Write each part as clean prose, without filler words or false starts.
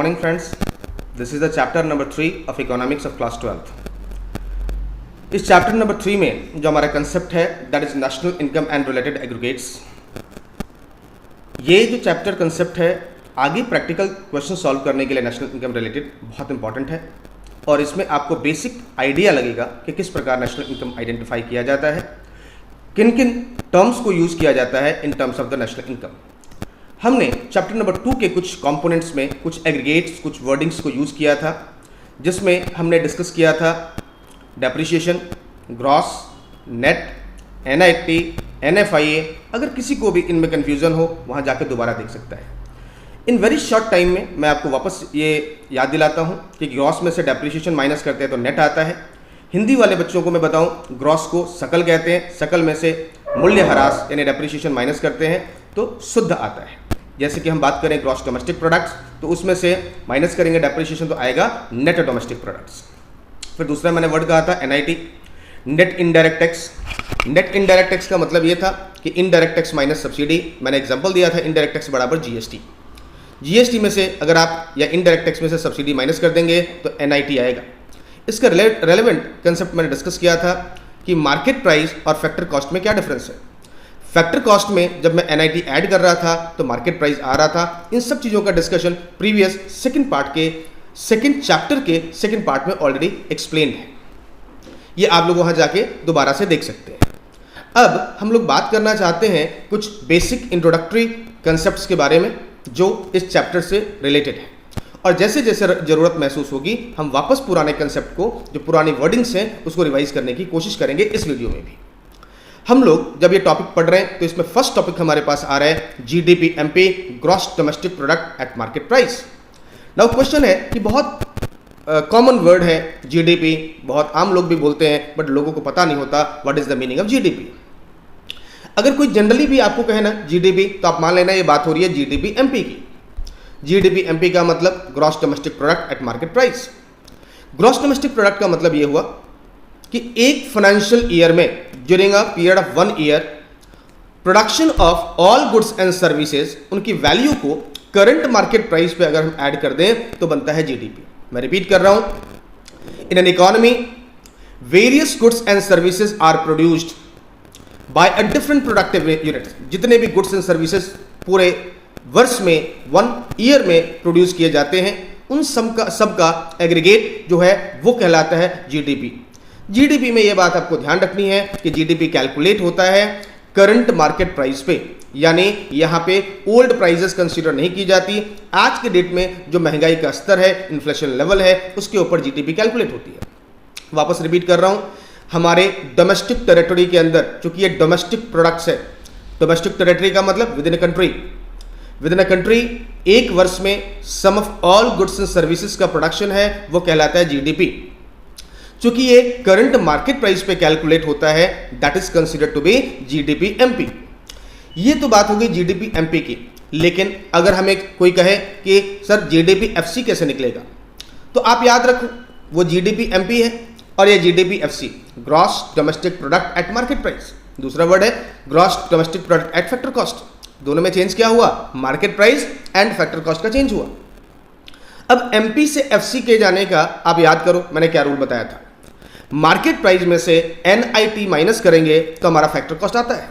morning friends. This is the chapter number 3 of economics of class 12th. इस chapter number 3 में जो हमारा concept है that is national income and related aggregates. ये जो chapter concept है आगे प्रैक्टिकल क्वेश्चन सॉल्व करने के लिए नेशनल इनकम रिलेटेड बहुत इंपॉर्टेंट है और इसमें आपको बेसिक आइडिया लगेगा कि किस प्रकार नेशनल इनकम आइडेंटिफाई किया जाता है, किन किन टर्म्स को यूज़ किया जाता है in terms of the national income. हमने चैप्टर नंबर 2 के कुछ कंपोनेंट्स में कुछ एग्रीगेट्स, कुछ वर्डिंग्स को यूज़ किया था, जिसमें हमने डिस्कस किया था depreciation, gross, net, NIT, NFIA. अगर किसी को भी इनमें कन्फ्यूज़न हो वहाँ जाकर दोबारा देख सकता है। इन वेरी शॉर्ट टाइम में मैं आपको वापस ये याद दिलाता हूँ कि ग्रॉस में से डेप्रिसिएशन माइनस करते हैं तो नेट आता है। हिंदी वाले बच्चों को मैं बताऊँ ग्रॉस को सकल कहते हैं, सकल में से मूल्यह्रास यानी डेप्रिसिएशन माइनस करते हैं तो शुद्ध आता है। जैसे कि हम बात करें ग्रॉस डोमेस्टिक प्रोडक्ट्स तो उसमें से माइनस करेंगे डेप्रिसिएशन तो आएगा नेट डोमेस्टिक प्रोडक्ट्स। फिर दूसरा मैंने वर्ड कहा था NIT, net indirect tax. Net indirect tax का मतलब ये था कि इनडायरेक्ट टैक्स माइनस सब्सिडी। मैंने एग्जांपल दिया था इनडायरेक्ट टैक्स बराबर जीएसटी। जीएसटी में से अगर आप या इनडायरेक्ट टैक्स में से सब्सिडी माइनस कर देंगे तो एनआईटी आएगा। इसका रेलेवेंट कंसेप्ट मैंने डिस्कस किया था कि मार्केट प्राइस और फैक्टर कॉस्ट में क्या डिफरेंस है। फैक्टर कॉस्ट में जब मैं एनआईटी ऐड कर रहा था तो मार्केट प्राइस आ रहा था। इन सब चीज़ों का डिस्कशन प्रीवियस सेकंड पार्ट के सेकंड चैप्टर के सेकंड पार्ट में ऑलरेडी एक्सप्लेन है। ये आप लोग वहाँ जाके दोबारा से देख सकते हैं। अब हम लोग बात करना चाहते हैं कुछ बेसिक इंट्रोडक्टरी कंसेप्ट्स के बारे में जो इस चैप्टर से रिलेटेड है, और जैसे जैसे ज़रूरत महसूस होगी हम वापस पुराने कंसेप्ट को, जो पुरानी वर्डिंग्स हैं, उसको रिवाइज करने की कोशिश करेंगे इस वीडियो में भी। हम लोग जब ये टॉपिक पढ़ रहे हैं तो इसमें फर्स्ट टॉपिक हमारे पास आ रहा है GDP MP, gross domestic product at market price. Now question है कि बहुत कॉमन वर्ड है जीडीपी, बहुत आम लोग भी बोलते हैं बट लोगों को पता नहीं होता what is the meaning of GDP. अगर कोई जनरली भी आपको कहे ना जीडीपी तो आप मान लेना ये बात हो रही है जीडीपी एमपी की। जीडीपी एमपी का मतलब gross domestic product at market price. Gross domestic product का मतलब ये हुआ कि एक फाइनेंशियल ईयर में during a period of 1 year production of all goods and services, उनकी वैल्यू को करंट मार्केट प्राइस पे अगर हम ऐड कर दें तो बनता है जीडीपी। मैं रिपीट कर रहा हूं, in an economy various goods and services are produced by a different productive units. जितने भी गुड्स एंड सर्विसेज पूरे वर्ष में 1 ईयर में प्रोड्यूस किए जाते हैं उन सबका एग्रीगेट जो है वो कहलाता है जीडीपी। जीडीपी में ये बात आपको ध्यान रखनी है कि जीडीपी कैलकुलेट होता है करंट मार्केट प्राइस पे, यानी यहाँ पे ओल्ड प्राइसेस कंसीडर नहीं की जाती। आज के डेट में जो महंगाई का स्तर है, इन्फ्लेशन लेवल है, उसके ऊपर जीडीपी कैलकुलेट होती है। वापस रिपीट कर रहा हूँ, हमारे डोमेस्टिक टेरिटरी के अंदर, चूंकि ये डोमेस्टिक प्रोडक्ट्स है, डोमेस्टिक टेरिटरी का मतलब within a country, within a country एक वर्ष में sum of all goods and services का प्रोडक्शन है वो कहलाता है जीडीपी। चूंकि ये करंट मार्केट प्राइस पे कैलकुलेट होता है that is considered to be GDP MP. ये तो बात हो गई जीडीपी एमपी की, लेकिन अगर हमें कोई कहे कि सर जीडीपी एफसी कैसे निकलेगा तो आप याद रखो वो जीडीपी एमपी है और ये GDP FC, gross domestic product at market price. दूसरा वर्ड है gross domestic product at factor cost. दोनों में चेंज क्या हुआ, market price and factor cost का चेंज हुआ। अब एमपी से एफसी के जाने का आप याद करो मैंने क्या रूल बताया था। मार्केट प्राइस में से एनआईटी माइनस करेंगे तो हमारा फैक्टर कॉस्ट आता है,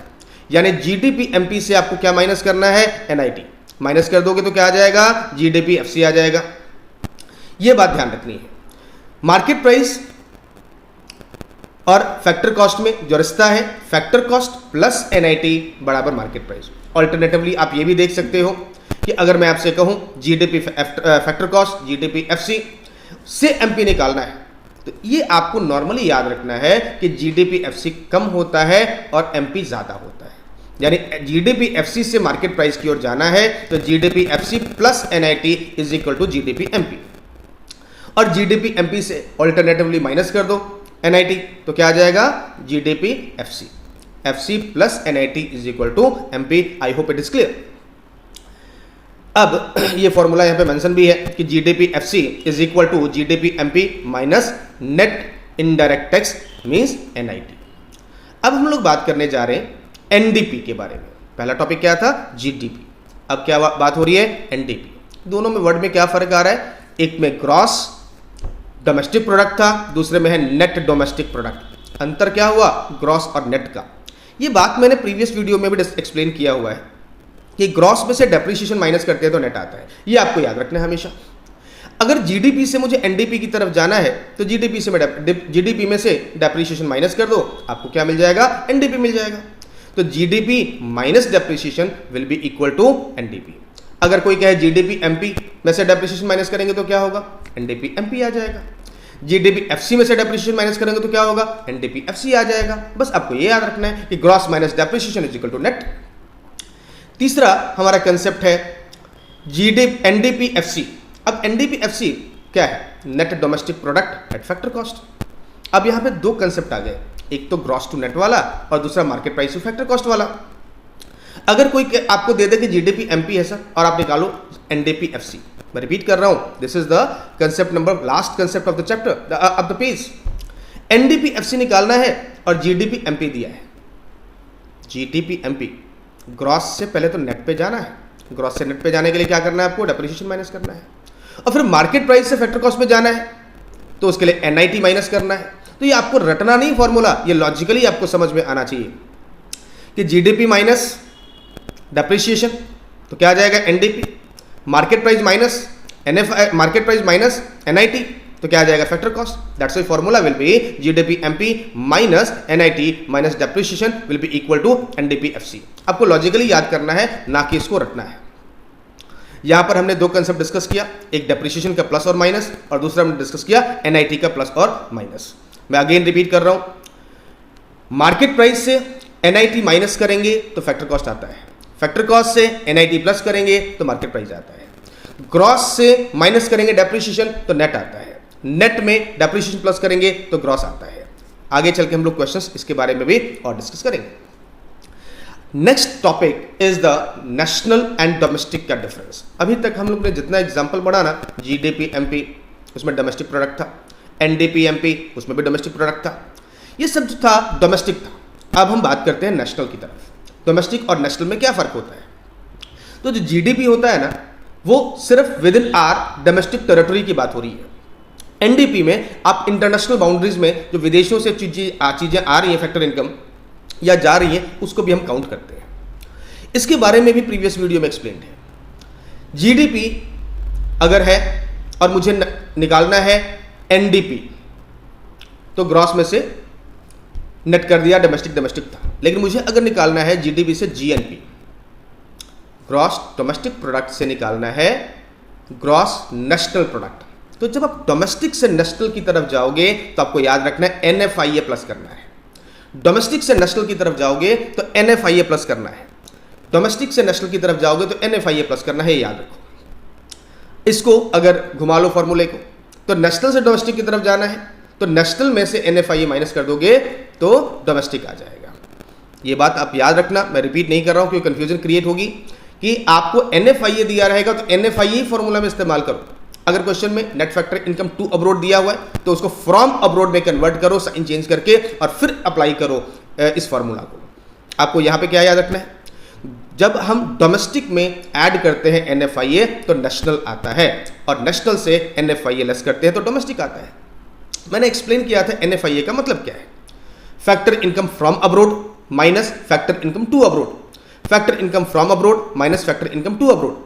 यानी जीडीपी एमपी से आपको क्या माइनस करना है, एनआईटी माइनस कर दोगे तो क्या आ जाएगा, जीडीपी एफसी आ जाएगा। यह बात ध्यान रखनी है। मार्केट प्राइस और फैक्टर कॉस्ट में जो रिश्ता है फैक्टर कॉस्ट प्लस एनआईटी बराबर मार्केट प्राइस। ऑल्टरनेटिवली आप ये भी देख सकते हो कि अगर मैं आपसे कहूं GDP factor cost, GDP FC से एमपी निकालना है तो ये आपको नॉर्मली याद रखना है कि जीडीपी एफसी कम होता है और एमपी ज्यादा होता है। यानी जीडीपी एफसी से मार्केट प्राइस की ओर जाना है तो GDP FC plus NIT is equal to GDP MP, और जीडीपी एमपी से ऑल्टरनेटिवली माइनस कर दो एनआईटी तो क्या आ जाएगा, GDP FC, FC plus NIT is equal to MP. I hope it is clear. अब ये फॉर्मूला यहाँ पे मेंशन भी है कि GDP FC is equal to GDP MP minus net indirect tax means NIT. अब हम लोग बात करने जा रहे हैं एनडीपी के बारे में। पहला टॉपिक क्या था, जीडीपी, अब क्या बात हो रही है, एनडीपी। दोनों में वर्ड में क्या फर्क आ रहा है, एक में ग्रॉस डोमेस्टिक प्रोडक्ट था, दूसरे में है नेट डोमेस्टिक प्रोडक्ट। अंतर क्या हुआ, ग्रॉस और नेट का। ये बात मैंने प्रीवियस वीडियो में भी एक्सप्लेन किया हुआ है कि ग्रॉस में से डेप्रिसिएशन माइनस करते हैं तो नेट आता है, ये आपको याद रखना है हमेशा। अगर जीडीपी से मुझे एनडीपी की तरफ जाना है तो जीडीपी में से डेप्रिसिएशन माइनस कर दो, आपको क्या मिल जाएगा, एनडीपी मिल जाएगा। तो GDP minus depreciation will be equal to NDP. अगर कोई कहे जीडीपी एमपी में से डेप्रिसिएशन माइनस करेंगे तो क्या होगा, एनडीपी एमपी आ जाएगा। जीडीपी एफसी में से डेप्रिसिएशन माइनस करेंगे तो क्या होगा, एनडीपी एफसी आ जाएगा। बस आपको ये याद रखना है कि gross minus depreciation is equal to net. तीसरा हमारा कंसेप्ट है एनडीपी एफसी। अब एनडीपी एफसी क्या है, net domestic product at factor cost. अब यहां पे दो कंसेप्ट आ गए, एक तो ग्रॉस टू नेट वाला और दूसरा market price two factor cost वाला। अगर कोई आपको दे दे कि जीडीपी एमपी है सर और आप निकालो एनडीपी एफसी, मैं रिपीट कर रहा हूं, this is the concept number, last concept of the chapter of the page. NDP FC निकालना है और जीडीपी एमपी दिया है। जीडीपी एमपी ग्रॉस से पहले तो नेट पे जाना है, ग्रॉस से नेट पे जाने के लिए क्या करना है, आपको डेप्रिसिएशन माइनस करना है, और फिर मार्केट प्राइस से फैक्टर कॉस्ट में जाना है तो उसके लिए एनआईटी माइनस करना है। तो ये आपको रटना नहीं फॉर्मूला, ये लॉजिकली आपको समझ में आना चाहिए कि जीडीपी माइनस डेप्रिसिएशन तो क्या आ जाएगा, NDP, market price minus market price minus NIT तो क्या आ जाएगा, factor cost. That's why formula will be GDP MP minus NIT minus depreciation will be equal to NDP FC. आपको लॉजिकली याद करना है, ना कि इसको रटना है। यहां पर हमने दो कंसेप्ट डिस्कस किया, एक डेप्रिसिएशन का प्लस और माइनस, और दूसरा हमने डिस्कस किया एनआईटी का प्लस और माइनस। मैं अगेन रिपीट कर रहा हूं, मार्केट प्राइस से एनआईटी माइनस करेंगे तो फैक्टर कॉस्ट आता है, फैक्टर कॉस्ट से एनआईटी प्लस करेंगे तो मार्केट प्राइस आता है, ग्रॉस से माइनस करेंगे डेप्रिसिएशन तो नेट आता है, नेट में डेप्रिसिएशन प्लस करेंगे तो ग्रॉस आता है। आगे चल के हम लोग क्वेश्चंस इसके बारे में भी और डिस्कस करेंगे। Next topic is the national and domestic का डिफरेंस। अभी तक हम लोग ने जितना एग्जांपल पढ़ा ना, जीडीपी एमपी उसमें डोमेस्टिक प्रोडक्ट था, एनडीपी एमपी उसमें भी डोमेस्टिक प्रोडक्ट था, ये सब जो था डोमेस्टिक था। अब हम बात करते हैं नेशनल की तरफ। डोमेस्टिक और नेशनल में क्या फर्क होता है, तो जो जीडीपी होता है ना वो सिर्फ with in are domestic territory की बात हो रही है। एनडीपी में आप इंटरनेशनल बाउंड्रीज में जो विदेशों से चीजें आ रही हैं, फैक्टर इनकम या जा रही है, उसको भी हम काउंट करते हैं। इसके बारे में भी प्रीवियस वीडियो में एक्सप्लेन है। जीडीपी अगर है और मुझे निकालना है एनडीपी तो ग्रॉस में से नेट कर दिया, डोमेस्टिक था। लेकिन मुझे अगर निकालना है जीडीपी से जीएनपी, ग्रॉस डोमेस्टिक प्रोडक्ट से निकालना है ग्रॉस नेशनल प्रोडक्ट। तो जब आप डोमेस्टिक से नेशनल की तरफ जाओगे तो आपको याद रखना है एनएफआईए प्लस करना है। डोमेस्टिक से नेशनल की तरफ जाओगे तो एनएफआईए प्लस करना है, डोमेस्टिक से नेशनल की तरफ जाओगे तो एनएफआईए प्लस करना है, याद रखो। इसको अगर घुमा लो फॉर्मूले को, तो नेशनल से डोमेस्टिक की तरफ जाना है तो नेशनल में से एनएफआईए माइनस कर दोगे तो डोमेस्टिक आ जाएगा। ये बात आप याद रखना, मैं रिपीट नहीं कर रहा हूं क्योंकि कंफ्यूजन क्रिएट होगी कि आपको एनएफआईए दिया रहेगा तो एनएफआईए फॉर्मूला में इस्तेमाल करो। अगर क्वेश्चन में net factor income to abroad दिया हुआ है तो उसको फ्रॉम अब्रोड में कन्वर्ट करो, साइन चेंज करके, और फिर अप्लाई करो इस फॉर्मूला को। आपको यहां पे क्या याद रखना है, जब हम डोमेस्टिक में ऐड करते हैं एनएफआईए तो नेशनल आता है, और नेशनल से एनएफआईए लेस करते हैं तो डोमेस्टिक आता है। मैंने एक्सप्लेन किया था एनएफआईए का मतलब क्या है, factor income from abroad minus factor income to abroad, factor income from abroad minus factor income to abroad.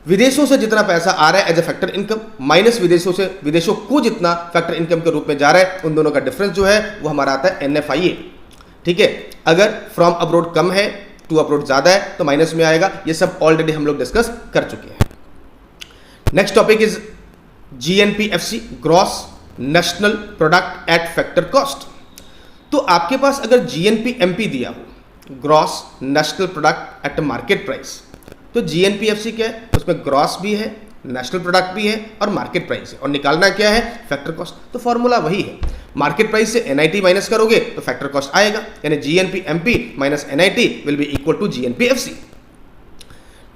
विदेशों से जितना पैसा आ रहा है as a factor income minus विदेशों को जितना फैक्टर इनकम के रूप में जा रहा है, उन दोनों का डिफरेंस जो है वो हमारा आता है एनएफआईए। ठीक है, अगर फ्रॉम अब्रोड कम है, टू अब्रोड ज्यादा है तो माइनस में आएगा। ये सब ऑलरेडी हम लोग डिस्कस कर चुके हैं। Next topic is GNPFC, gross national product at factor cost. तो आपके पास अगर जीएनपीएमपी दिया हो, gross national product at market price, तो जीएनपीएफसी क्या है, उसमें ग्रॉस भी है, नेशनल प्रोडक्ट भी है और मार्केट प्राइस है, और निकालना क्या है, फैक्टर कॉस्ट। तो फॉर्मूला वही है, मार्केट प्राइस से एनआईटी माइनस करोगे तो फैक्टर कॉस्ट आएगा, यानी GNPMP minus NIT will be equal to GNPFC.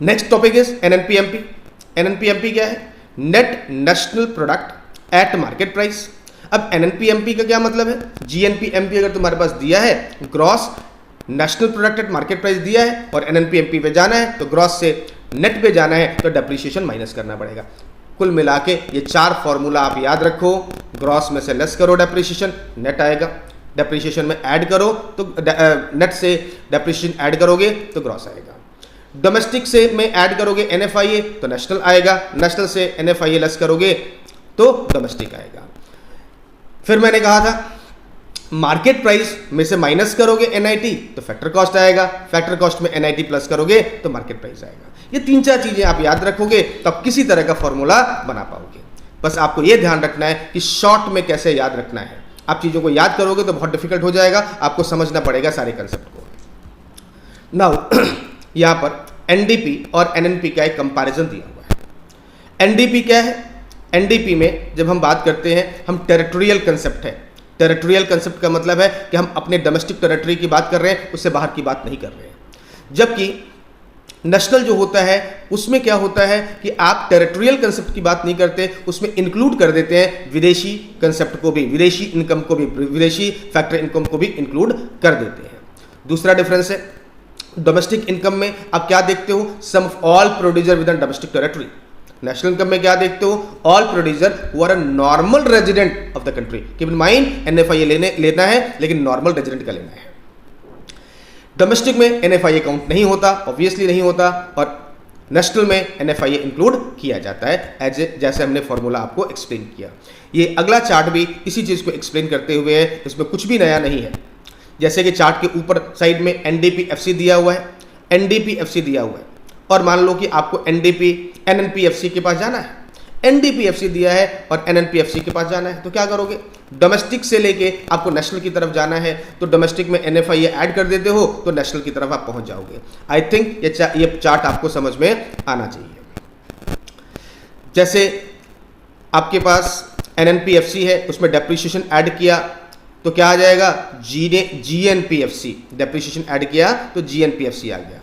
Next topic is NNPMP. NNPMP क्या है, net national product at market price. अब एनएनपीएमपी का क्या मतलब है, जीएनपीएमपी अगर तुम्हारे पास दिया है gross national product at market price दिया है और एनएनपीएमपी पे जाना है तो ग्रॉस से नेट पे जाना है तो डेप्रिसिएशन माइनस करना पड़ेगा। कुल मिला के ये 4 फॉर्मूला आप याद रखो। ग्रॉस में से लेस करो डेप्रिसिएशन, नेट आएगा। डेप्रिसिएशन में ऐड करो तो नेट से डेप्रिसिएशन ऐड करोगे तो ग्रॉस आएगा। डोमेस्टिक से में ऐड करोगे NFIA तो नेशनल आएगा, नेशनल से NFIA लेस करोगे तो डोमेस्टिक आएगा। फिर मैंने कहा था मार्केट प्राइस में से माइनस करोगे NIT तो फैक्टर कॉस्ट आएगा, फैक्टर कॉस्ट में NIT प्लस करोगे तो मार्केट प्राइस आएगा। ये 3-4 चीजें आप याद रखोगे तो आप किसी तरह का फॉर्मूला बना पाओगे। बस आपको ये ध्यान रखना है कि शॉर्ट में कैसे याद रखना है। आप चीजों को याद करोगे तो बहुत डिफिकल्ट हो जाएगा, आपको समझना पड़ेगा सारे कंसेप्ट को। नाउ यहां पर NDP और NNP का एक कंपैरिजन दिया हुआ है। NDP क्या है? NDP में जब हम बात करते हैं हम टेरिटोरियल कंसेप्ट है। टेरिटोरियल कंसेप्ट का मतलब है कि हम अपने डोमेस्टिक टेरिटरी की बात कर रहे हैं, उससे बाहर की बात नहीं कर रहे हैं। जबकि नेशनल जो होता है उसमें क्या होता है कि आप टेरिटोरियल कंसेप्ट की बात नहीं करते, उसमें इंक्लूड कर देते हैं विदेशी कंसेप्ट को भी, विदेशी इनकम को भी, विदेशी फैक्टर इनकम को भी इंक्लूड कर देते हैं। दूसरा डिफरेंस है डोमेस्टिक इनकम में आप क्या देखते हो? Sum of all producer within domestic territory. National income में क्या देखते हो? All producer who are a normal resident of the country. Keep in mind NFIA लेना है लेकिन नॉर्मल रेजिडेंट का लेना है। डोमेस्टिक में NFIA काउंट नहीं होता, ऑब्वियसली नहीं होता, और नेशनल में NFIA इंक्लूड किया जाता है जैसे हमने फॉर्मूला आपको एक्सप्लेन किया। ये अगला चार्ट भी इसी चीज को एक्सप्लेन करते हुए है, इसमें कुछ भी नया नहीं है। जैसे कि चार्ट के ऊपर साइड में NDP-FC दिया हुआ है, NDP-FC दिया हुआ है, और मान लो कि आपको NNP-FC के पास जाना है। NDP-FC दिया है और NNP-FC के पास जाना है तो क्या करोगे? डोमेस्टिक से लेके आपको नेशनल की तरफ जाना है तो डोमेस्टिक में NFIA ऐड कर देते हो तो नेशनल की तरफ आप पहुंच जाओगे। आई थिंक ये चार्ट आपको समझ में आना चाहिए। जैसे आपके पास NNP-FC है, उसमें डेप्रिसिएशन ऐड किया तो क्या आ जाएगा? GNP-FC। डेप्रिसिएशन ऐड किया तो GNP-FC आ गया।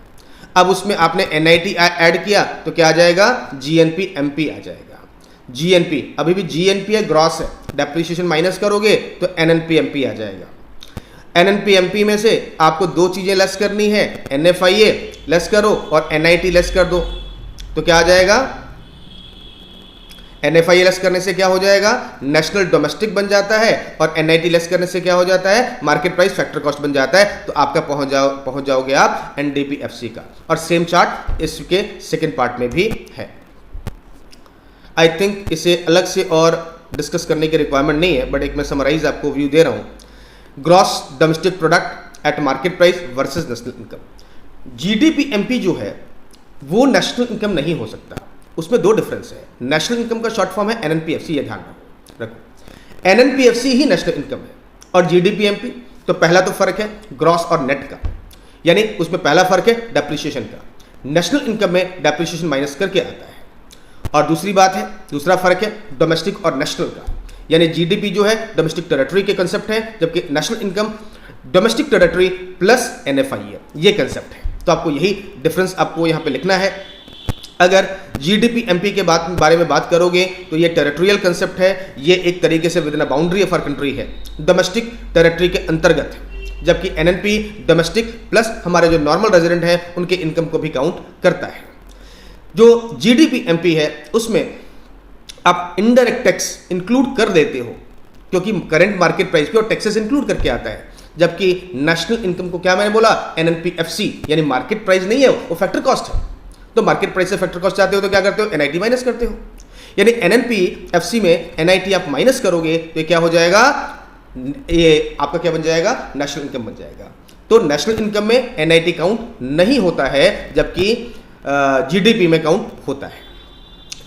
अब उसमें आपने NIT ऐड किया तो क्या आ जाएगा? GNP-MP आ जाएगा। GNP अभी भी GNP है, ग्रॉस है, डेप्रिसिएशन माइनस करोगे तो NNP-MP आ जाएगा। NNP-MP में से आपको 2 चीजें लेस करनी है, NFIA लेस करो और NIT लेस कर दो तो क्या आ जाएगा? NFIA लेस करने से क्या हो जाएगा? नेशनल डोमेस्टिक बन जाता है, और NIT लेस करने से क्या हो जाता है? मार्केट प्राइस फैक्टर कॉस्ट बन जाता है, तो आपका पहुंच जाओगे आप NDP-FC का। और सेम चार्ट इसके सेकंड पार्ट में भी है। आई थिंक इसे अलग से और डिस्कस करने की रिक्वायरमेंट नहीं है, बट एक मैं समराइज आपको व्यू दे रहा हूं। Gross domestic product at market price versus national income. GDP-MP जो है वो नेशनल इनकम नहीं हो सकता, उसमें 2 डिफरेंस है। नेशनल इनकम का शॉर्ट फॉर्म है NNP-FC, ये ध्यान रखो। NNP-FC ही नेशनल इनकम है, और GDP-MP तो पहला तो फर्क है ग्रॉस और नेट का, यानी उसमें पहला फर्क है डेप्रिसिएशन का। नेशनल इनकम में डेप्रिसिएशन माइनस करके आता है। और दूसरा फर्क है डोमेस्टिक और नेशनल का, यानी GDP जो है डोमेस्टिक टेरिटरी के कंसेप्ट है, जबकि national income domestic territory plus NFIA ये कंसेप्ट है। तो आपको यही डिफरेंस आपको यहाँ पे लिखना है। अगर GDP-MP के बारे में बात करोगे तो ये टेरिटोरियल कंसेप्ट है, ये एक तरीके से within a boundary of our country है, डोमेस्टिक टेरिटरी के अंतर्गत है, जबकि NNP डोमेस्टिक प्लस हमारे जो नॉर्मल रेजिडेंट हैं उनके इनकम को भी काउंट करता है। जो GDP-MP है उसमें आप इनडायरेक्ट टैक्स इंक्लूड कर देते हो, क्योंकि करंट मार्केट प्राइस पे और टैक्सेस इंक्लूड करके आता है, जबकि नेशनल इनकम को क्या मैंने बोला? NNP-FC, यानी मार्केट प्राइस नहीं है, वो फैक्टर कॉस्ट है। तो मार्केट प्राइस से फैक्टर कॉस्ट चाहते हो तो क्या करते हो? NIT माइनस करते हो, यानी NNP-FC में NIT आप माइनस करोगे तो क्या हो जाएगा? ये आपका क्या बन जाएगा? नेशनल इनकम बन जाएगा। तो नेशनल इनकम में NIT काउंट नहीं होता है, जबकि GDP में काउंट होता है।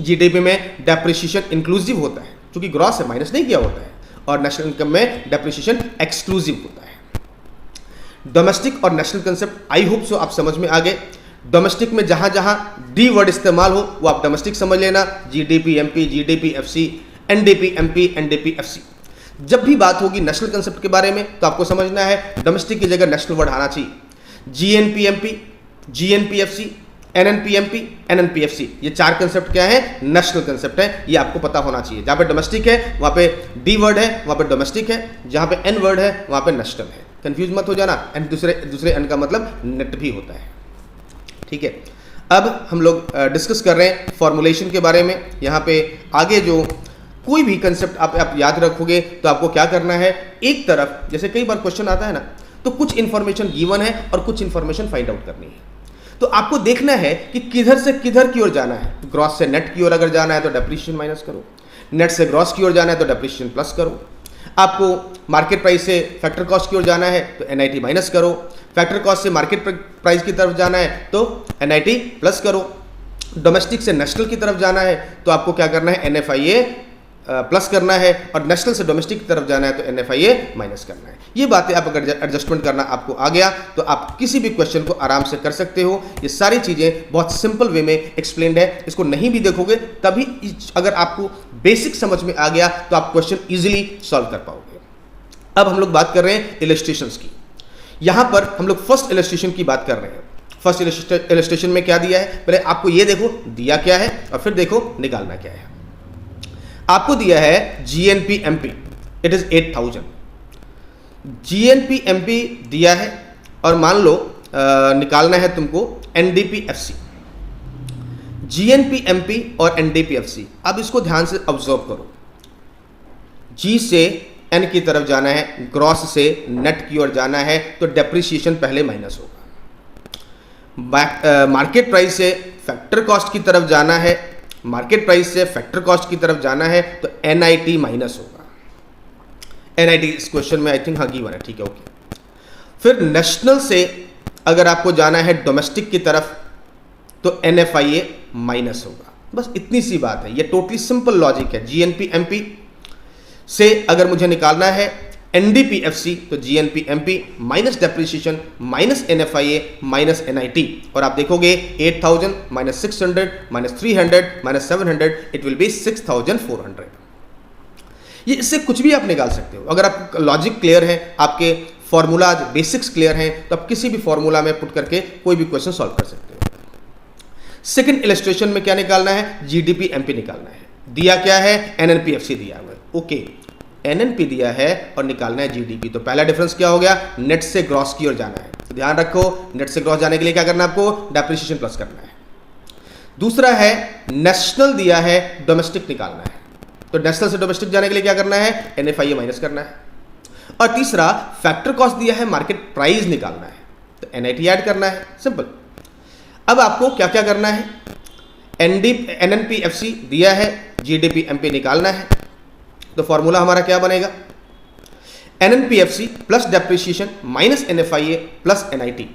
GDP में डेप्रिसिएशन इंक्लूसिव होता है, क्योंकि ग्रॉस है, माइनस नहीं किया होता है, और नेशनल इनकम में डेप्रिसिएशन एक्सक्लूसिव होता है। डोमेस्टिक और national concept I hope so आप समझ में आ गए। डोमेस्टिक में जहां जहां D वर्ड इस्तेमाल हो वो आप डोमेस्टिक समझ लेना, GDP-MP, GDP-FC, NDP-MP, NDP-FC। जब भी बात होगी नेशनल कंसेप्ट के बारे में तो आपको समझना है डोमेस्टिक की जगह नेशनल वर्ड आना चाहिए। GNP-MP, GNP-FC, NNP-MP, NNP-FC, ये 4 कंसेप्ट क्या है? नेशनल कंसेप्ट है, ये आपको पता होना चाहिए। जहाँ पे डोमेस्टिक है वहाँ पे D वर्ड है, वहाँ पे डोमेस्टिक है, जहाँ पे N वर्ड है वहाँ पे नेशनल है। कंफ्यूज मत हो जाना। एंड दूसरे N का मतलब नेट भी होता है, ठीक है। अब हम लोग डिस्कस कर रहे हैं फॉर्मुलेशन के बारे में। यहाँ पे आगे जो कोई भी कंसेप्ट आप याद रखोगे तो आपको क्या करना है, एक तरफ जैसे कई बार क्वेश्चन आता है ना, तो कुछ इन्फॉर्मेशन गिवन है और कुछ इन्फॉर्मेशन फाइंड आउट करनी है। तो आपको देखना है कि किधर से किधर की ओर जाना है। ग्रॉस से नेट की ओर अगर जाना है तो डेप्रिसिएशन माइनस करो, नेट से ग्रॉस की ओर जाना है तो डेप्रिसिएशन प्लस करो, आपको मार्केट प्राइस से फैक्टर कॉस्ट की ओर जाना है तो एनआईटी माइनस करो, फैक्टर कॉस्ट से मार्केट प्राइस की तरफ जाना है तो एनआईटी प्लस करो, डोमेस्टिक से नेशनल की तरफ जाना है तो आपको क्या करना है, एनएफआईए प्लस करना है, और नेशनल से डोमेस्टिक की तरफ जाना है तो एनएफआईए माइनस करना है। ये बातें आप अगर एडजस्टमेंट करना आपको आ गया तो आप किसी भी क्वेश्चन को आराम से कर सकते हो। ये सारी चीज़ें बहुत सिंपल वे में एक्सप्लेन्ड है, इसको नहीं भी देखोगे तभी अगर आपको बेसिक समझ में आ गया तो आप क्वेश्चन ईजिली सॉल्व कर पाओगे। अब हम लोग बात कर रहे हैं इलस्ट्रेशंस की। यहाँ पर हम लोग फर्स्ट इलस्ट्रेशन की बात कर रहे हैं। फर्स्ट इलस्ट्रेशन में क्या दिया है, पहले आपको ये देखो दिया क्या है और फिर देखो निकालना क्या है। आपको दिया है GNP MP, it is 8000। GNP MP दिया है और मान लो निकालना है तुमको एनडीपी एफसी। जीएनपी एमपी और एनडीपी एफसी, अब इसको ध्यान से ऑब्जर्व करो। जी से एन की तरफ जाना है, ग्रॉस से नेट की ओर जाना है तो डेप्रिसिएशन पहले माइनस होगा। मार्केट प्राइस से फैक्टर कॉस्ट की तरफ जाना है, मार्केट प्राइस से फैक्टर कॉस्ट की तरफ जाना है तो एनआईटी माइनस होगा। एनआईटी इस क्वेश्चन में आई थिंक हाँ गिवन है, ठीक है ओके। फिर नेशनल से अगर आपको जाना है डोमेस्टिक की तरफ तो एनएफआईए माइनस होगा। बस इतनी सी बात है, ये टोटली सिंपल लॉजिक है। जीएनपी एमपी से अगर मुझे निकालना है एनडीपीएफसी तो GNP MP minus depreciation minus NFIA minus NIT, और आप देखोगे 8000 minus 600 minus 300 minus 700 it will B 6400। ये इससे कुछ भी आप निकाल सकते हो। अगर आप लॉजिक क्लियर है, आपके फॉर्मूला बेसिक्स क्लियर हैं, तो आप किसी भी फॉर्मूला में पुट करके कोई भी क्वेश्चन सॉल्व कर सकते हो। सेकंड इलस्ट्रेशन में क्या निकालना है, जीडीपी एमपी निकालना है। दिया क्या है, एनएनपीएफसी दिया हुआ है, ओके एनएनपी दिया है और निकालना है जीडीपी। तो पहला डिफरेंस क्या हो गया, नेट से ग्रॉस की ओर जाना है। तो ध्यान रखो नेट से ग्रॉस जाने के लिए क्या करना है, आपको डेप्रिसिएशन प्लस करना है। दूसरा है नेशनल दिया है, डोमेस्टिक निकालना है। तो नेशनल से डोमेस्टिक जाने के लिए क्या करना है, एनएफआईए माइनस करना है। और तीसरा फैक्टर कॉस्ट दिया है, मार्केट प्राइस निकालना है तो एनआईटी ऐड करना है, सिंपल। अब आपको क्या क्या करना है, एनएनपीएफसी दिया है, जीडीपी एमपी निकालना है। तो फॉर्मूला हमारा क्या बनेगा, NNPFC plus depreciation minus NFIA plus NIT.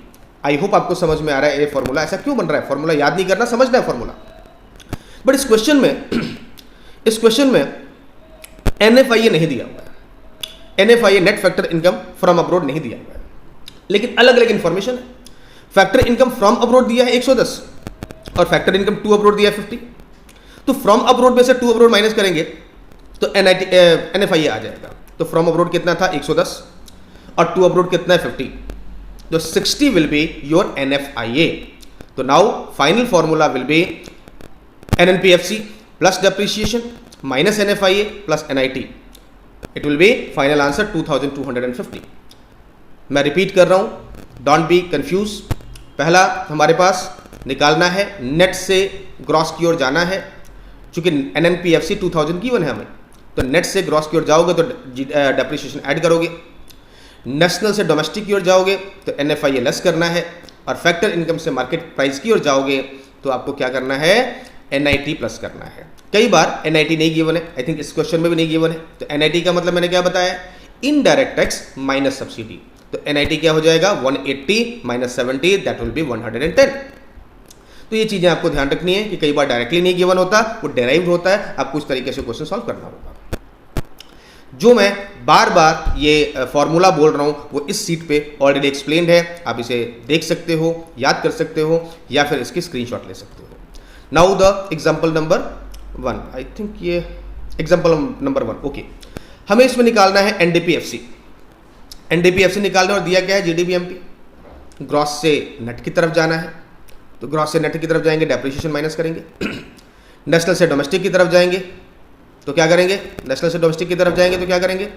I hope आपको समझ में आ रहा है ये फॉर्मूला ऐसा क्यों बन रहा है। फॉर्मूला याद नहीं करना, समझना है फॉर्मूला। बट इस क्वेश्चन में एनएफआईए नहीं दिया हुआ है। NFIA net factor income from abroad नहीं दिया हुआ है, लेकिन अलग अलग इंफॉर्मेशन है। फैक्टर इनकम फ्रॉम अब्रोड दिया है 110 और फैक्टर इनकम टू अब्रोड दिया है 50। तो फ्रॉम अब्रोड में से टू अब्रोड माइनस करेंगे तो एनएफआईए आ जाएगा। तो फ्रॉम अब्रोड कितना था 110 और टू अब्रोड कितना है 50, तो 60 विल बी योर एनएफआईए। तो now final formula will be NNPFC plus depreciation minus NFIA plus NIT, it will be final answer 2250। मैं रिपीट कर रहा हूं, डोंट बी कंफ्यूज। पहला हमारे पास निकालना है नेट से ग्रॉस की ओर जाना है, चूंकि एनएनपीएफसी 2000 की वन है हमें, तो नेट से ग्रॉस की ओर जाओगे तो डेप्रिसिएशन ऐड करोगे। नेशनल से डोमेस्टिक की ओर जाओगे तो एनएफआईए लेस करना है, और फैक्टर इनकम से मार्केट प्राइस की ओर जाओगे तो आपको क्या करना है, एनआईटी प्लस करना है। कई बार एनआईटी नहीं गिवन है, आई थिंक इस क्वेश्चन में भी नहीं गिवन है। तो एनआईटी का मतलब मैंने क्या बताया, इनडायरेक्ट टैक्स माइनस सब्सिडी। तो एनआईटी क्या हो जाएगा, 180 माइनस 70 दैट विल बी 110। तो ये चीज़ें आपको ध्यान रखनी है कि कई बार डायरेक्टली नहीं गिवन होता, वो डेराइव्ड होता है, आपको उस तरीके से क्वेश्चन सॉल्व करना होगा। जो मैं बार बार ये फॉर्मूला बोल रहा हूँ वो इस सीट पे ऑलरेडी एक्सप्लेन्ड है, आप इसे देख सकते हो, याद कर सकते हो, या फिर इसकी स्क्रीनशॉट ले सकते हो। Now the example number 1, I think ये एग्जाम्पल नंबर 1, ओके। हमें इसमें निकालना है एनडीपीएफसी। एनडीपीएफसी निकालना और दिया क्या है, जीडीपी ग्रॉस से नेट की तरफ जाना है, तो ग्रॉस से नेट की तरफ जाएंगे, डेप्रिसिएशन माइनस करेंगे। नेशनल से डोमेस्टिक की तरफ जाएंगे तो क्या करेंगे, नेशनल से डोमेस्टिक की तरफ जाएंगे तो क्या करेंगे,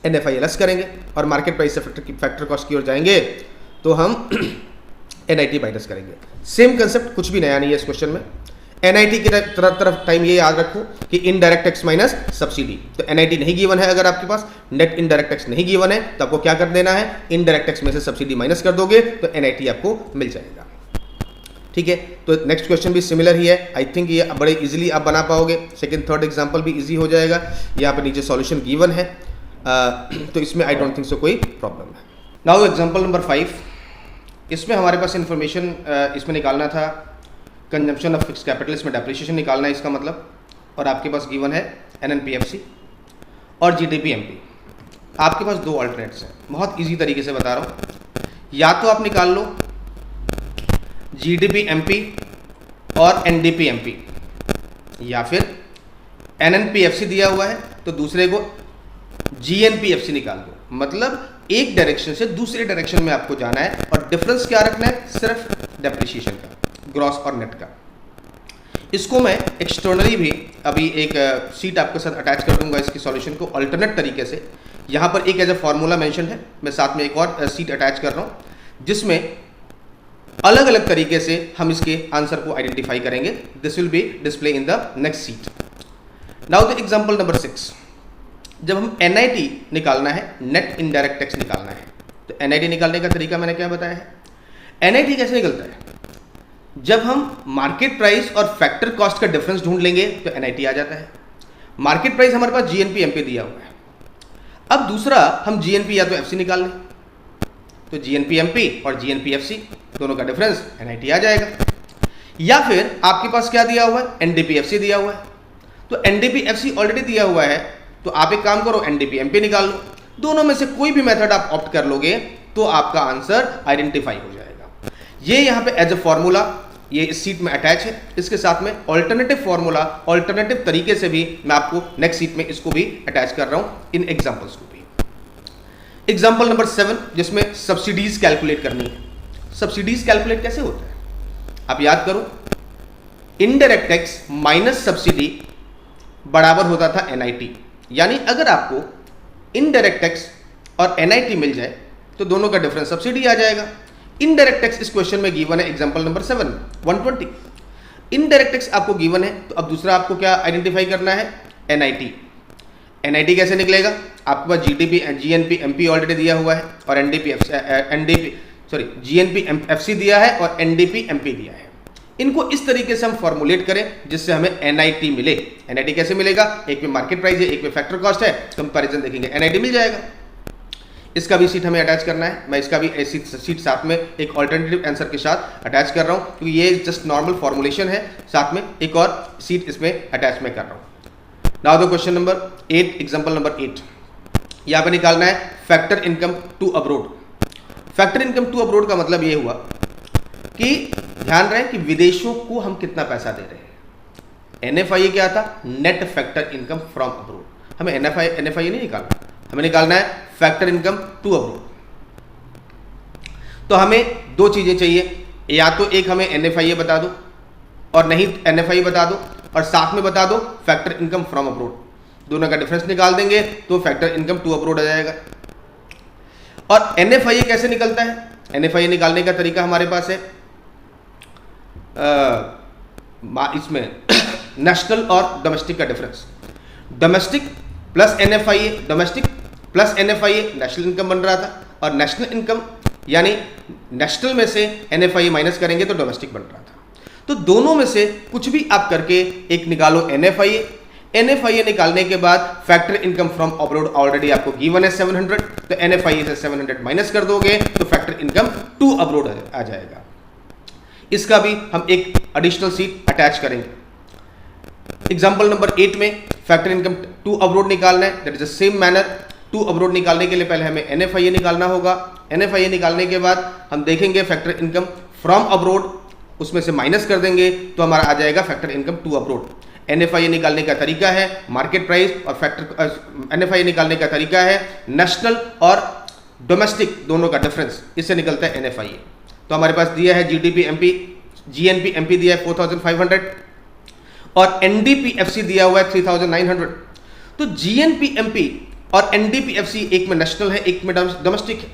एनएफआईए लेस करेंगे, और मार्केट प्राइस से फैक्टर कॉस्ट की ओर जाएंगे तो हम NIT माइनस करेंगे। सेम कंसेप्ट, कुछ भी नया नहीं है इस क्वेश्चन में। NIT की तरफ टाइम ये याद रखो कि इनडायरेक्ट टैक्स माइनस सब्सिडी। तो NIT नहीं गिवन है, अगर आपके पास नेट इनडायरेक्ट टैक्स नहीं गिवन है तो आपको क्या कर देना है, इनडायरेक्ट टैक्स में से सब्सिडी माइनस कर दोगे तो NIT आपको मिल जाएगा। ठीक है, तो नेक्स्ट क्वेश्चन भी सिमिलर ही है। आई थिंक ये बड़े इजीली आप बना पाओगे। सेकंड थर्ड एग्जांपल भी इजी हो जाएगा। यहाँ पर नीचे सॉल्यूशन गिवन है, तो इसमें आई डोंट थिंक सो कोई प्रॉब्लम है। नाउ एग्जांपल नंबर 5, इसमें हमारे पास इंफॉर्मेशन इसमें निकालना था कंजम्पशन ऑफ फिक्स कैपिटल, इसमें डेप्रिसिएशन निकालना है इसका मतलब, और आपके पास गिवन है NNPFC और GDP-MP। आपके पास दो अल्टरनेट्स हैं, बहुत इजी तरीके से बता रहा हूँ। या तो आप निकाल लो GDP-MP और NDP-MP, या फिर NNPFC दिया हुआ है तो दूसरे को GNPFC निकाल दो। मतलब एक डायरेक्शन से दूसरे डायरेक्शन में आपको जाना है और डिफरेंस क्या रखना है, सिर्फ डेप्रिसिएशन का, ग्रॉस और नेट का। इसको मैं एक्सटर्नली भी अभी एक सीट आपके साथ अटैच कर दूंगा इसकी सॉल्यूशन को अल्टरनेट तरीके से। यहाँ पर एक एज ए फॉर्मूला मेंशन है, मैं साथ में एक और सीट अटैच कर रहा हूँ जिसमें अलग अलग तरीके से हम इसके आंसर को आइडेंटिफाई करेंगे। This will be display in the next seat. Now the example number 6, जब हम NIT निकालना है, नेट इनडायरेक्ट टैक्स निकालना है, तो NIT निकालने का तरीका मैंने क्या बताया है। NIT कैसे निकलता है, जब हम मार्केट प्राइस और फैक्टर कॉस्ट का डिफरेंस ढूंढ लेंगे तो NIT आ जाता है। मार्केट प्राइस हमारे पास GNP-MP दिया हुआ है। अब दूसरा हम GNP या तो FC निकाल लें, तो GNP-MP और GNP-FC दोनों का डिफरेंस NIT आ जाएगा। या फिर आपके पास क्या दिया हुआ है, NDP-FC दिया हुआ है, तो NDP-FC ऑलरेडी दिया हुआ है, तो आप एक काम करो NDP-MP निकाल लो। दोनों में से कोई भी मेथड आप ऑप्ट कर लोगे तो आपका आंसर आइडेंटिफाई हो जाएगा। ये यहाँ पे एज ए फॉर्मूला ये इस सीट में अटैच है। इसके साथ में ऑल्टरनेटिव फॉर्मूला, ऑल्टरनेटिव तरीके से भी मैं आपको नेक्स्ट सीट में इसको भी अटैच कर रहा हूँ, इन एग्जाम्पल्स को भी। एग्जाम्पल नंबर 7, जिसमें सब्सिडीज कैलकुलेट करनी है। सब्सिडीज कैलकुलेट कैसे होता है, आप याद करो, इनडायरेक्ट टैक्स माइनस सब्सिडी बराबर होता था NIT। यानी अगर आपको इनडायरेक्ट टैक्स और NIT मिल जाए तो दोनों का डिफरेंस सब्सिडी आ जाएगा। इनडायरेक्ट टैक्स इस क्वेश्चन में गिवन है, एग्जांपल नंबर 7 120। इनडायरेक्ट टैक्स आपको गिवन है, तो अब दूसरा आपको क्या आइडेंटिफाई करना है, NIT। NIT कैसे निकलेगा, आपके पास GNP-MP ऑलरेडी दिया हुआ है और GNP-FC दिया है और NDP-MP दिया है। इनको इस तरीके से हम फॉर्मुलेट करें जिससे हमें NIT मिले। NIT कैसे मिलेगा, एक में मार्केट प्राइस है, एक में फैक्टर कॉस्ट है, कंपैरिजन देखेंगे NIT मिल जाएगा। इसका भी सीट हमें अटैच करना है। मैं इसका भी सीट साथ में एक ऑल्टरनेटिव आंसर के साथ अटैच कर रहा हूँ, क्योंकि ये जस्ट नॉर्मल फॉर्मुलेशन है, साथ में एक और सीट इसमें अटैच में कर रहा हूँ। Now the question number 8, example number 8, यहाँ पे निकालना है factor income to abroad. Factor income to abroad का मतलब ये हुआ कि ध्यान रहे कि विदेशों को हम कितना पैसा दे रहे हैं। NFIA क्या था, net factor income from abroad. हमें NFIA नहीं निकालना, हमें निकालना है फैक्टर इनकम टू अब्रोड। तो हमें दो चीजें चाहिए, या तो एक हमें NFIA बता दो और नहीं NFIA बता दो, और साथ में बता दो फैक्टर इनकम फ्रॉम अब्रोड। दोनों का डिफरेंस निकाल देंगे तो फैक्टर इनकम टू अब्रोड आ जाएगा। और NFIA कैसे निकलता है, NFIA निकालने का तरीका हमारे पास है इसमें नेशनल और डोमेस्टिक का difference. Domestic plus NFIA, domestic plus NFIA national income बन रहा था, और नेशनल इनकम यानी नेशनल में से NFIA माइनस करेंगे तो डोमेस्टिक बन रहा था। तो दोनों में से कुछ भी आप करके एक निकालो NFIA। NFIA निकालने के बाद factor income from abroad already आपको गिवन है 700, तो NFIA से 700 माइनस कर दोगे तो फैक्टर इनकम टू अब्रोड आ जाएगा। इसका भी हम एक एडिशनल सीट अटैच करेंगे। एग्जाम्पल नंबर 8 में फैक्टर इनकम टू अब्रोड निकालना है, that is the same manner. To abroad निकालने के लिए पहले हमें NFIA निकालना होगा। NFIA निकालने के बाद हम देखेंगे फैक्टर इनकम फ्रॉम अब्रोड, उसमें से माइनस कर देंगे तो हमारा आ जाएगा factor income to abroad. NFIA निकालने का तरीका है मार्केट प्राइस, और फैक्टर NFIA निकालने का तरीका है नेशनल और डोमेस्टिक दोनों का डिफरेंस, इससे निकलता है NFIA। तो हमारे पास दिया है GNP-MP दिया है 4500 और NDP-FC दिया हुआ है 3900। तो GNP-MP और NDP-FC एक में नेशनल है, एक में डोमेस्टिक है,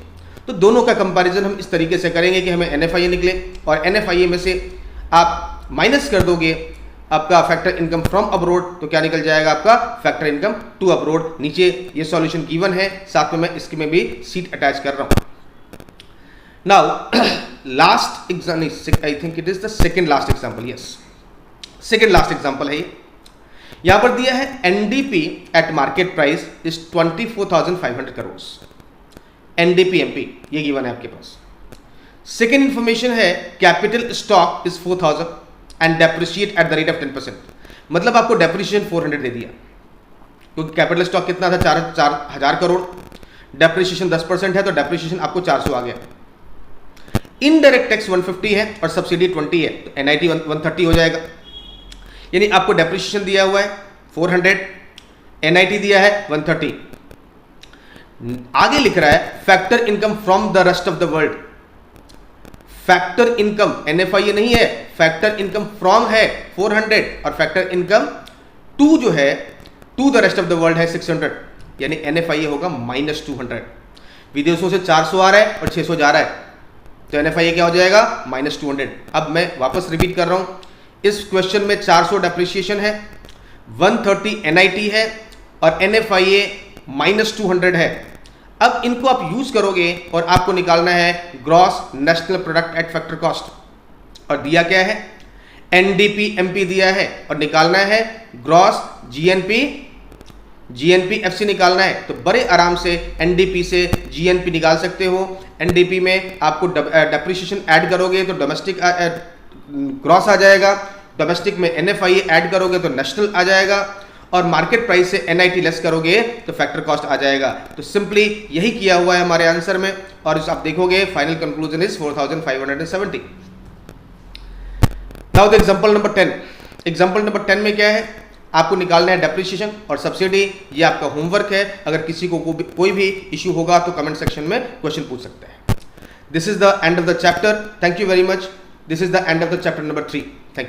तो दोनों का कंपैरिजन हम इस तरीके से करेंगे कि हमें NFIA निकले और NFIA में से आप माइनस कर दोगे आपका फैक्टर इनकम फ्रॉम अब्रोड, तो क्या निकल जाएगा आपका फैक्टर इनकम टू अब्रोड। नीचे ये सॉल्यूशन गिवन है, साथ में मैं इसके में भी सीट अटैच कर रहा हूं। Now last example, I think it is the second last example, yes second last example है ये। यहां पर दिया है NDP eight market price is 24,500 crore, NDP MP ये गिवन है आपके पास। सेकेंड इंफॉर्मेशन है capital stock is 4,000 and depreciate at the rate of 10%, मतलब आपको डेप्रिशिएशन 400 दे दिया, क्योंकि कैपिटल स्टॉक कितना था 4,000 करोड़, डेप्रिशिएशन 10% है तो डेप्रिशिएशन आपको 400 आ गया। इनडायरेक्ट टैक्स 150 है और सब्सिडी 20 है, तो NIT 130 हो जाएगा। यानी आपको डेप्रिशिएशन दिया हुआ है 400, NIT दिया है 130। आगे लिख रहा है factor income from the rest of the world. Factor income NFIA नहीं है, फैक्टर इनकम फ्रॉम है 400 और फैक्टर इनकम टू जो है to the rest of the world है 600, यानी NFIA होगा -200। विदेशों से 400 आ रहा है और 600 जा रहा है, तो NFIA क्या हो जाएगा -200। अब मैं वापस रिपीट कर रहा हूं, इस क्वेश्चन में 400 डेप्रिसिएशन है, 130 NIT है और NFIA -200 है। अब इनको आप यूज करोगे और आपको निकालना है gross national product at factor cost, और दिया क्या है NDP MP दिया है, और निकालना है ग्रॉस GNP FC निकालना है। तो बड़े आराम से NDP से GNP निकाल सकते हो। NDP में आपको डेप्रिसिएशन ऐड करोगे तो डोमेस्टिक ग्रॉस आ जाएगा, डोमेस्टिक में NFIA ऐड करोगे तो नेशनल आ जाएगा, और मार्केट प्राइस से NIT लेस करोगे तो फैक्टर कॉस्ट आ जाएगा। तो सिंपली यही किया हुआ है हमारे आंसर में, और आप देखोगे final conclusion is 4,570। Now the example number 10। Example number 10 में क्या है, आपको निकालना है डेप्रिसिएशन और सब्सिडी। ये आपका होमवर्क है, अगर किसी को कोई भी इश्यू होगा तो कमेंट सेक्शन में क्वेश्चन पूछ सकते हैं। This is the end of the chapter, thank you very much. This is the end of the chapter number 3।